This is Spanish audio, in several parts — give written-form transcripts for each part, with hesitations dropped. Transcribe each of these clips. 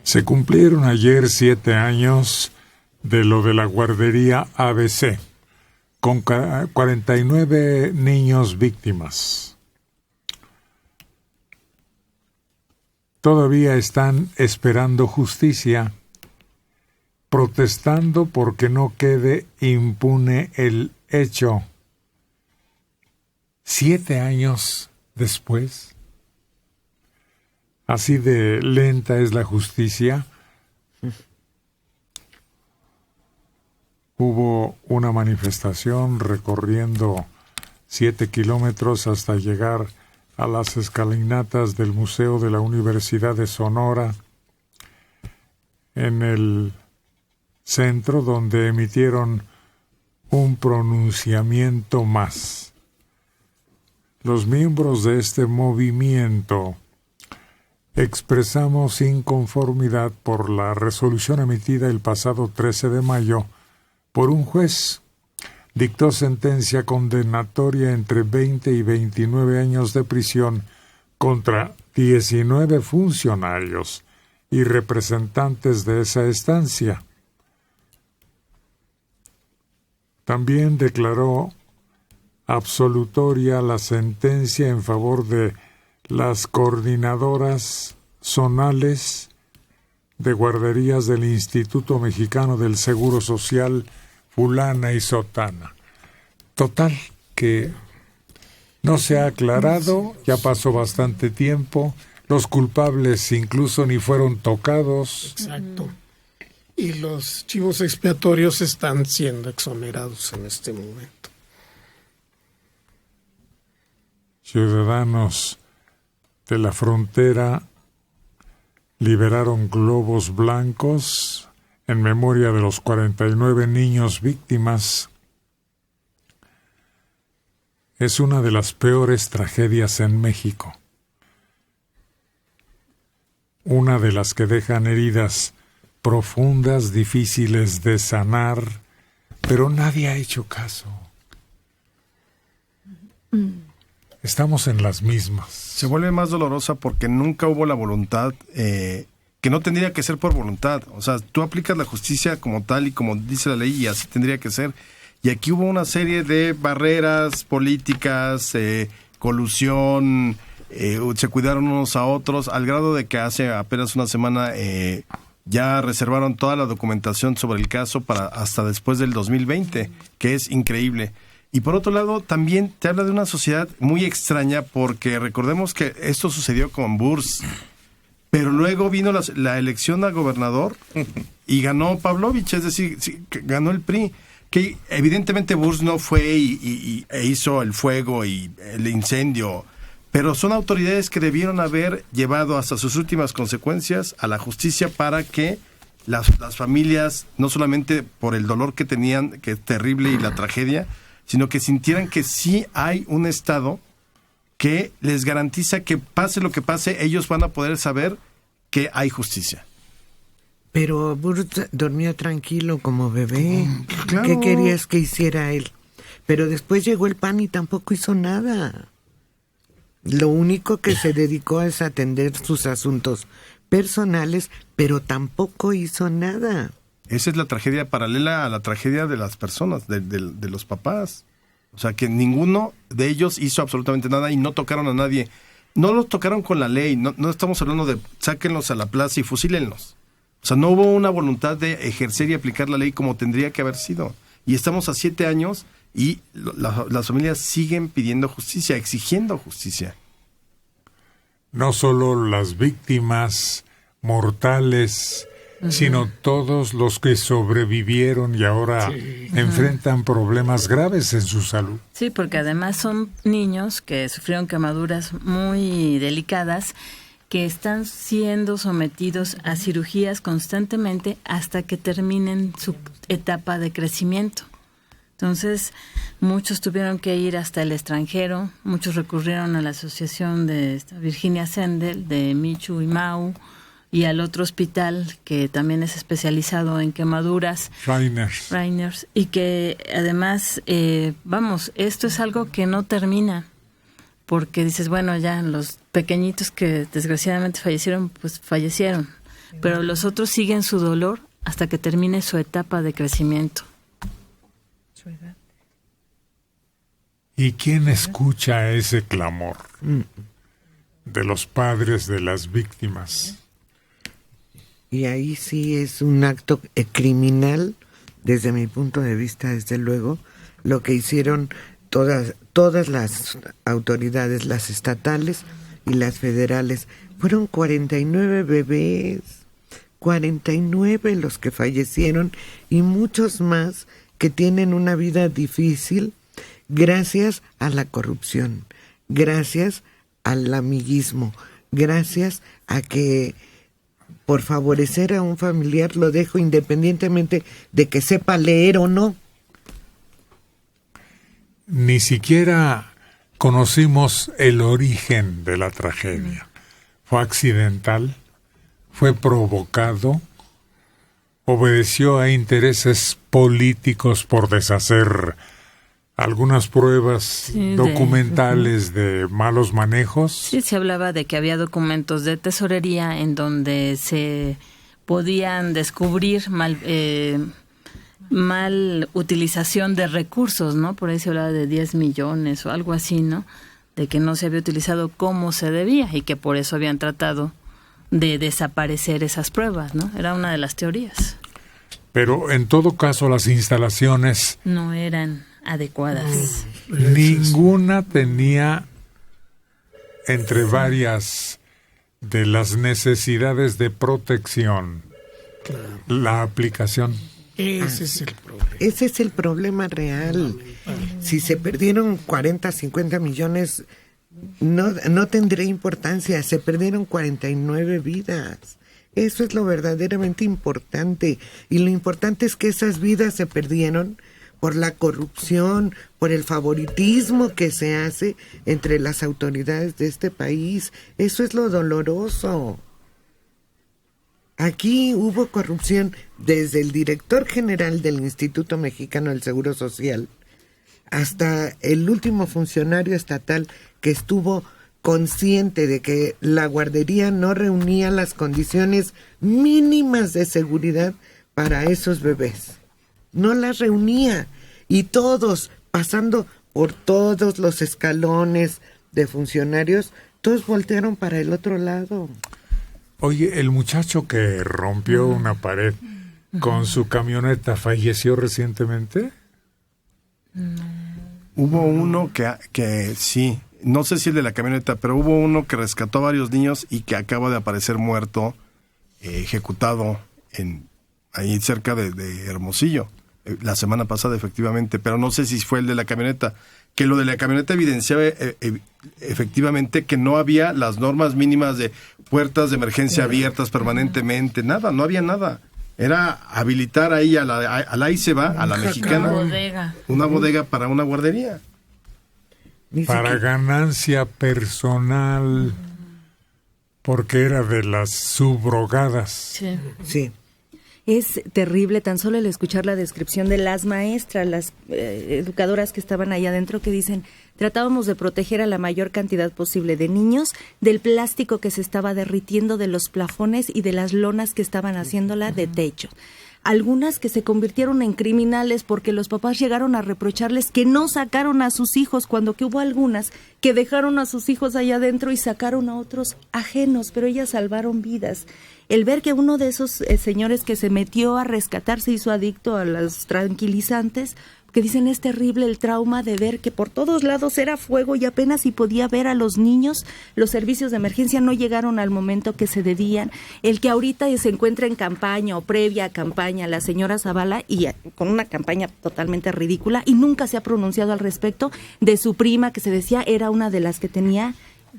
Se cumplieron ayer 7 años de lo de la guardería ABC, con 49 niños víctimas. Todavía están esperando justicia, protestando porque no quede impune el hecho. 7 años después. Así de lenta es la justicia. Hubo una manifestación recorriendo 7 kilómetros hasta llegar a las escalinatas del Museo de la Universidad de Sonora, en el centro, donde emitieron un pronunciamiento más. Los miembros de este movimiento expresamos inconformidad por la resolución emitida el pasado 13 de mayo por un juez. Dictó sentencia condenatoria entre 20 y 29 años de prisión contra 19 funcionarios y representantes de esa estancia. También declaró absolutoria la sentencia en favor de las coordinadoras zonales de guarderías del Instituto Mexicano del Seguro Social, fulana y sotana. Total, que no se ha aclarado, ya pasó bastante tiempo, los culpables incluso ni fueron tocados. Exacto. Y los chivos expiatorios están siendo exonerados en este momento. Ciudadanos de la frontera liberaron globos blancos en memoria de los 49 niños víctimas. Es una de las peores tragedias en México. Una de las que dejan heridas profundas, difíciles de sanar, pero nadie ha hecho caso. Estamos en las mismas. Se vuelve más dolorosa porque nunca hubo la voluntad, que no tendría que ser por voluntad. O sea, tú aplicas la justicia como tal y como dice la ley y así tendría que ser. Y aquí hubo una serie de barreras políticas, colusión, se cuidaron unos a otros, al grado de que hace apenas una semana ya reservaron toda la documentación sobre el caso para hasta después del 2020, que es increíble. Y por otro lado, también te habla de una sociedad muy extraña, porque recordemos que esto sucedió con Burs, pero luego vino la elección a gobernador y ganó Pavlovich, es decir, ganó el PRI, que evidentemente Burs no fue e hizo el fuego y el incendio, pero son autoridades que debieron haber llevado hasta sus últimas consecuencias a la justicia para que las familias, no solamente por el dolor que tenían, que es terrible, y la tragedia, sino que sintieran que sí hay un Estado que les garantiza que pase lo que pase, ellos van a poder saber que hay justicia. Pero Burs dormía tranquilo como bebé. Claro. ¿Qué querías que hiciera él? Pero después llegó el PAN y tampoco hizo nada. Lo único que se dedicó es a atender sus asuntos personales, pero tampoco hizo nada. Esa es la tragedia paralela a la tragedia de las personas, de los papás. O sea, que ninguno de ellos hizo absolutamente nada y no tocaron a nadie. No los tocaron con la ley, no estamos hablando de sáquenlos a la plaza y fusílenlos. O sea, no hubo una voluntad de ejercer y aplicar la ley como tendría que haber sido. Y estamos a 7 años y las familias siguen pidiendo justicia, exigiendo justicia. No solo las víctimas mortales, sino todos los que sobrevivieron y ahora enfrentan problemas graves en su salud. Sí, porque además son niños que sufrieron quemaduras muy delicadas, que están siendo sometidos a cirugías constantemente hasta que terminen su etapa de crecimiento. Entonces, muchos tuvieron que ir hasta el extranjero, muchos recurrieron a la asociación de Virginia Sendel, de Michu y Mau, y al otro hospital que también es especializado en quemaduras, Reiners, y que además, esto es algo que no termina, porque dices, bueno, ya los pequeñitos que desgraciadamente fallecieron, pues fallecieron, pero los otros siguen su dolor hasta que termine su etapa de crecimiento. ¿Y quién escucha ese clamor de los padres de las víctimas? Y ahí sí es un acto criminal, desde mi punto de vista, desde luego, lo que hicieron todas las autoridades, las estatales y las federales. Fueron 49 bebés, 49 los que fallecieron y muchos más que tienen una vida difícil gracias a la corrupción, gracias al amiguismo, gracias a que por favorecer a un familiar lo dejo independientemente de que sepa leer o no. Ni siquiera conocimos el origen de la tragedia. ¿Fue accidental? ¿Fue provocado? ¿Obedeció a intereses políticos por deshacer algunas pruebas documentales de malos manejos? Sí, se hablaba de que había documentos de tesorería en donde se podían descubrir mal utilización de recursos, ¿no? Por ahí se hablaba de 10 millones o algo así, ¿no? De que no se había utilizado como se debía y que por eso habían tratado de desaparecer esas pruebas, ¿no? Era una de las teorías. Pero en todo caso las instalaciones no eran adecuadas. Ninguna tenía, entre varias de las necesidades de protección, la aplicación. Ese es el problema. Ese es el problema real. Si se perdieron 40, 50 millones, no tendría importancia. Se perdieron 49 vidas. Eso es lo verdaderamente importante. Y lo importante es que esas vidas se perdieron por la corrupción, por el favoritismo que se hace entre las autoridades de este país. Eso es lo doloroso. Aquí hubo corrupción desde el director general del Instituto Mexicano del Seguro Social hasta el último funcionario estatal que estuvo consciente de que la guardería no reunía las condiciones mínimas de seguridad para esos bebés. No las reunía. Y todos, pasando por todos los escalones de funcionarios, todos voltearon para el otro lado. Oye, el muchacho que rompió una pared con su camioneta, ¿falleció recientemente? Hubo uno que sí, no sé si el de la camioneta, pero hubo uno que rescató a varios niños y que acaba de aparecer muerto, ejecutado ahí cerca de Hermosillo, la semana pasada efectivamente, pero no sé si fue el de la camioneta. Que lo de la camioneta evidenciaba efectivamente que no había las normas mínimas de puertas de emergencia abiertas permanentemente, nada, no había nada. Era habilitar ahí a la ICEBA, a la mexicana, una bodega para una guardería. Para ganancia personal, porque era de las subrogadas. Sí. Sí. Es terrible tan solo el escuchar la descripción de las maestras, las educadoras que estaban ahí adentro, que dicen: tratábamos de proteger a la mayor cantidad posible de niños del plástico que se estaba derritiendo de los plafones y de las lonas que estaban haciéndola de techo. Algunas que se convirtieron en criminales porque los papás llegaron a reprocharles que no sacaron a sus hijos, cuando que hubo algunas que dejaron a sus hijos allá adentro y sacaron a otros ajenos, pero ellas salvaron vidas. El ver que uno de esos señores que se metió a rescatar se hizo adicto a los tranquilizantes, que dicen es terrible el trauma de ver que por todos lados era fuego y apenas si podía ver a los niños. Los servicios de emergencia no llegaron al momento que se debían. El que ahorita se encuentra en campaña o previa a campaña, la señora Zavala, y con una campaña totalmente ridícula, y nunca se ha pronunciado al respecto de su prima, que se decía era una de las que tenía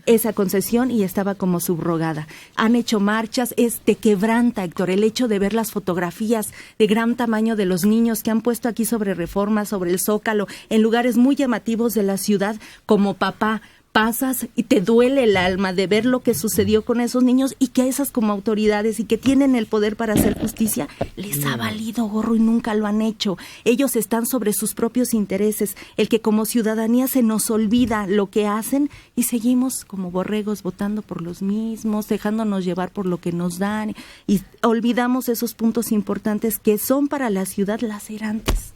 esa concesión y estaba como subrogada. Han hecho marchas, te quebranta, Héctor, el hecho de ver las fotografías de gran tamaño de los niños que han puesto aquí sobre Reforma, sobre el Zócalo, en lugares muy llamativos de la ciudad, como papá, pasas y te duele el alma de ver lo que sucedió con esos niños y que esas como autoridades y que tienen el poder para hacer justicia, les ha valido gorro y nunca lo han hecho. Ellos están sobre sus propios intereses, el que como ciudadanía se nos olvida lo que hacen y seguimos como borregos votando por los mismos, dejándonos llevar por lo que nos dan y olvidamos esos puntos importantes que son para la ciudad lacerantes.